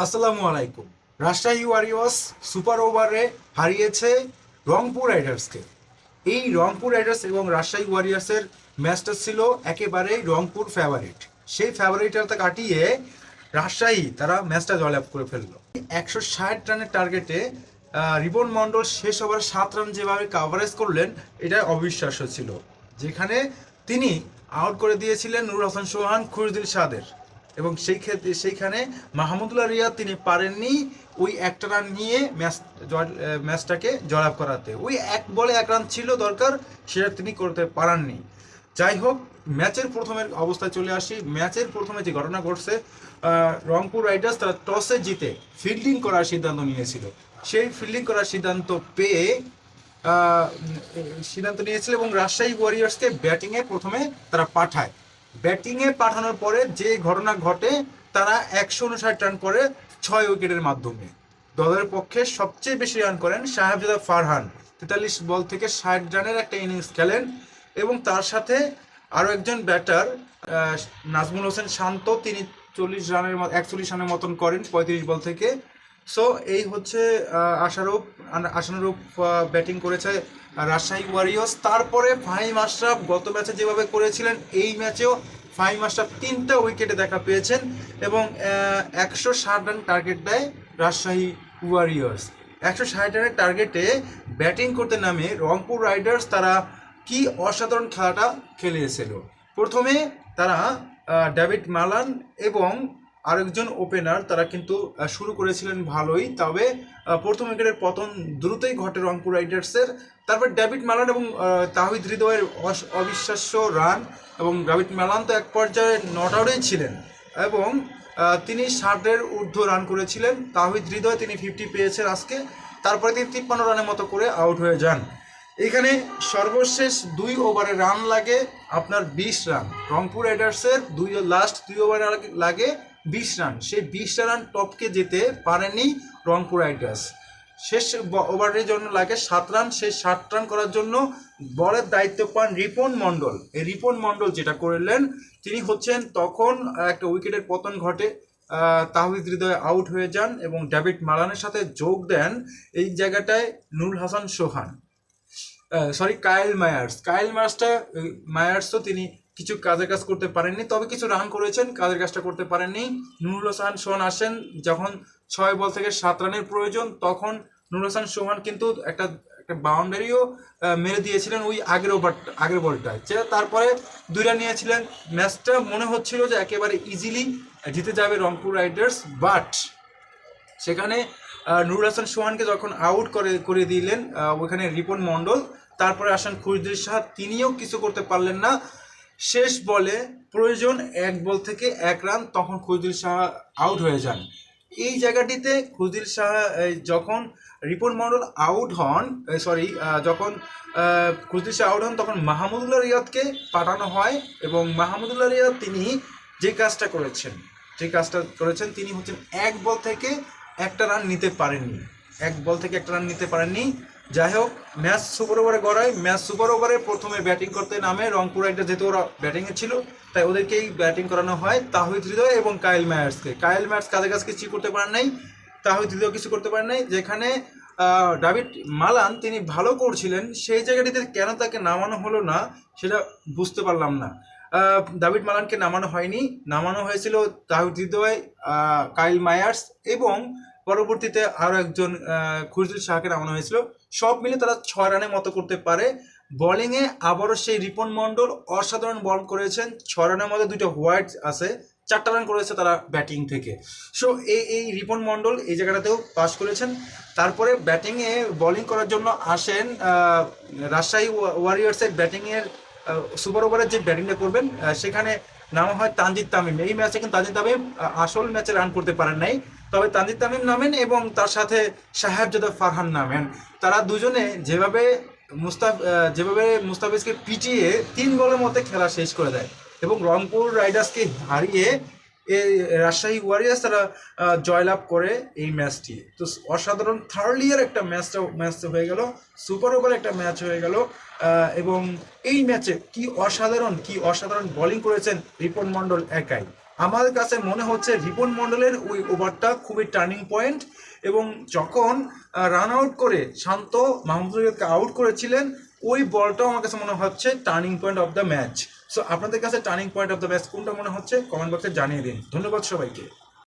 আসসালামু আলাইকুম। Rajshahi Warriors super ওভারে হারিয়েছে রংপুর রাইডার্সকে। এই রংপুর রাইডার্স এবং রাজশাহী ওয়ারিয়র্সের ম্যাচটা ছিল একেবারেই রংপুর ফেভারিট। সেই ফেভারিটটা কাটিয়ে রাজশাহী তারা ম্যাচটা জয়লাভ করে ফেললো 160 রানের টার্গেটে। রিপন মণ্ডল শেষ ওভার 7 রান যেভাবে কাভারেজ করলেন, এটা অবিশ্বাস্য ছিল। যেখানে তিনি আউট করে দিয়েছিলেন নুর হাসান সোহান, খুরদিল সাদের, এবং সেইখানে মাহমুদুল্লাহ রিয়াদ তিনি পারেননি ওই একটা রান নিয়ে ম্যাচটাকে জয়লাভ করাতে। ওই এক বলে 1 রান ছিল দরকার, সেটা তিনি করতে পারেননি। যাই হোক, ম্যাচের প্রথমের অবস্থায় চলে আসি। ম্যাচের প্রথমে যে ঘটনা ঘটছে, রংপুর রাইডার্স তারা টসে জিতে ফিল্ডিং করার সিদ্ধান্ত নিয়েছিল। সেই ফিল্ডিং করার সিদ্ধান্ত নিয়েছিল এবং রাজশাহী ওয়ারিয়র্সকে ব্যাটিংয়ে প্রথমে তারা পাঠায়। ব্যাটিংয়ে পাঠানোর পরে যে ঘটনা ঘটে, তারা 159 রান করে 6 উইকেটের মাধ্যমে দলের পক্ষে সবচেয়ে বেশি রান করেন সাহেবজাদা ফারহান। 43 বল থেকে 60 রানের একটা ইনিংস খেলেন এবং তার সাথে আরও একজন ব্যাটার নাজমুল হোসেন শান্ত, তিনি 41 রানের মতন করেন 35 বল থেকে। সো এই হচ্ছে আশানুরূপ ব্যাটিং করেছে রাজশাহী ওয়ারিয়র্স। তারপরে ফাহিম আশরাফ গত ম্যাচে যেভাবে করেছিলেন, এই ম্যাচেও ফাহিম আশরাফ 3টা উইকেটে দেখা পেয়েছেন এবং 160 রান টার্গেট দেয় রাজশাহী ওয়ারিয়র্স। 160 রানের টার্গেটে ব্যাটিং করতে নামে রংপুর রাইডার্স তারা কি অসাধারণ খেলাটা খেলিয়েছিল। প্রথমে তারা ডেভিড মালান এবং আরেকজন ওপেনার তারা কিন্তু শুরু করেছিলেন ভালোই, তবে প্রথম উইকেটের পতন দ্রুতই ঘটে রংপুর রাইডার্সের। তারপর ডেভিড মালান এবং তাহিদ হৃদয়ের অবিশ্বাস্য রান, এবং ডেভিড মালান তো এক পর্যায়ে নট আউটেই ছিলেন এবং তিনি 60-এর ঊর্ধ্ব রান করেছিলেন। তাহিদ হৃদয় তিনি 50 পেয়েছেন আজকে। তারপরে তিনি 53 রানের মতো করে আউট হয়ে যান। এখানে সর্বশেষ 2 ওভারে রান লাগে আপনার 20 রান। রংপুর রাইডার্সের লাস্ট 2 ওভারে লাগে 20 রান। সেই 20টা রান টপকে যেতে পারেনি রংপুর রাইডার্স। শেষ ওভারের জন্য লাগে 7 রান। সেই 7 রান করার জন্য বলের দায়িত্ব পান রিপন মণ্ডল। এই রিপন মণ্ডল যেটা করলেন, তিনি হচ্ছেন তখন একটা উইকেটের পতন ঘটে, তাহিদ হৃদয় আউট হয়ে যান এবং ডেভিড মালানের সাথে যোগ দেন এই জায়গাটায় নূর হাসান সোহান, কায়েল মায়ার্সও তিনি কিছু কাজের কাজ করতে পারেননি, তবে কিছু রান করেছেন, কাজের কাজটা করতে পারেননি। নুরুল হাসান সোহান আসেন যখন 6 বল থেকে 7 রানের প্রয়োজন, তখন নুরুল হাসান সোহান কিন্তু একটা বাউন্ডারিও মেরে দিয়েছিলেন ওই আগের বলটায়। তারপরে 2 রান নিয়েছিলেন। ম্যাচটা মনে হচ্ছিল যে একেবারে ইজিলি জিতে যাবে রংপুর রাইডার্স, বাট সেখানে নুরুল হাসান সোহানকে যখন আউট করে দিলেন ওইখানে রিপন মণ্ডল, তারপরে আসেন খুরদিল শাহ, তিনিও কিছু করতে পারলেন না। শেষ বলে প্রয়োজন 1 বল থেকে 1 রান, তখন খুরদিল শাহ আউট হয়ে যান। এই জায়গাটিতে খুরদিল শাহ যখন রিপন মণ্ডল আউট হন, যখন খুরদিল শাহ আউট হন, তখন মাহমুদুল্লাহ রিয়াদকে পাঠানো হয় এবং মাহমুদুল্লাহ রিয়াদ তিনি যে কাজটা করেছেন তিনি হচ্ছেন 1 বল থেকে একটা রান নিতে পারেননি। যাই হোক, ম্যাচ সুপার ওভারে গড়ায়। ম্যাচ সুপার ওভারে প্রথমে ব্যাটিং করতে নামে রংপুর রাইডার্স, যেহেতু ওরা ব্যাটিংয়ে ছিল তাই ওদেরকেই ব্যাটিং করানো হয়, তাহিদ হৃদয় এবং কায়েল মায়ার্স কাজে কিছু করতে পারেন নাই, তাহিদ হৃদয় কিছু করতে পারেন নাই। যেখানে ডেভিড মালান তিনি ভালো করছিলেন, সেই জায়গাটিতে কেন তাকে নামানো হলো না সেটা বুঝতে পারলাম না। ডেভিড মালানকে নামানো হয়নি, নামানো হয়েছিল তাহিদ হৃদয়, কায়েল মায়ার্স এবং পরবর্তীতে আরও একজন খুরদিল শাহকে নামানো হয়েছিল। সব মিলে তারা 6 রানের মতো করতে পারে। বোলিংয়ে আবারও সেই রিপন মণ্ডল অসাধারণ বল করেছেন। 6 রানের মধ্যে 2টা হোয়াইট আছে, 4টা রান করেছে তারা ব্যাটিং থেকে। সো এই রিপন মণ্ডল এই জায়গাটাতেও পাস করেছেন। তারপরে ব্যাটিংয়ে বোলিং করার জন্য আসেন রাজশাহী ওয়ারিয়র্সের ব্যাটিংয়ের সুপার ওভারের যে ব্যাটিংটা করবেন, সেখানে নামা হয় তানজিদ তামিম। এই ম্যাচে কিন্তু তানজিদ তামিম আসল ম্যাচে রান করতে পারেন নাই, তবে তানজিদ তামিম নামেন এবং তার সাথে সাহেবজাদা ফারহান নামেন। তারা দুজনে যেভাবে মুস্তাফিজকে পিটিয়ে 3 বলের মধ্যে খেলা শেষ করে দেয় এবং রংপুর রাইডার্সকে হারিয়ে রাজশাহী ওয়ারিয়র্স তারা জয়লাভ করে এই ম্যাচটি। তো অসাধারণ থার্ড ইয়ার একটা ম্যাচ হয়ে গেল, সুপার ওভার একটা ম্যাচ হয়ে গেল। এবং এই ম্যাচে কি অসাধারণ বোলিং করেছেন রিপন মণ্ডল একাই। আমার কাছে মনে হচ্ছে রিপন মণ্ডলের ওই ওভারটা খুবই টার্নিং পয়েন্ট, এবং যখন রান আউট করে শান্ত মাহমুদুলকে আউট করেছিলেন, ওই বলটাও আমার কাছে মনে হচ্ছে turning point of the match. So আপনাদের কাছে turning point of the match কোনটা মনে হচ্ছে কমেন্ট বক্সে জানিয়ে দিন। ধন্যবাদ সবাইকে।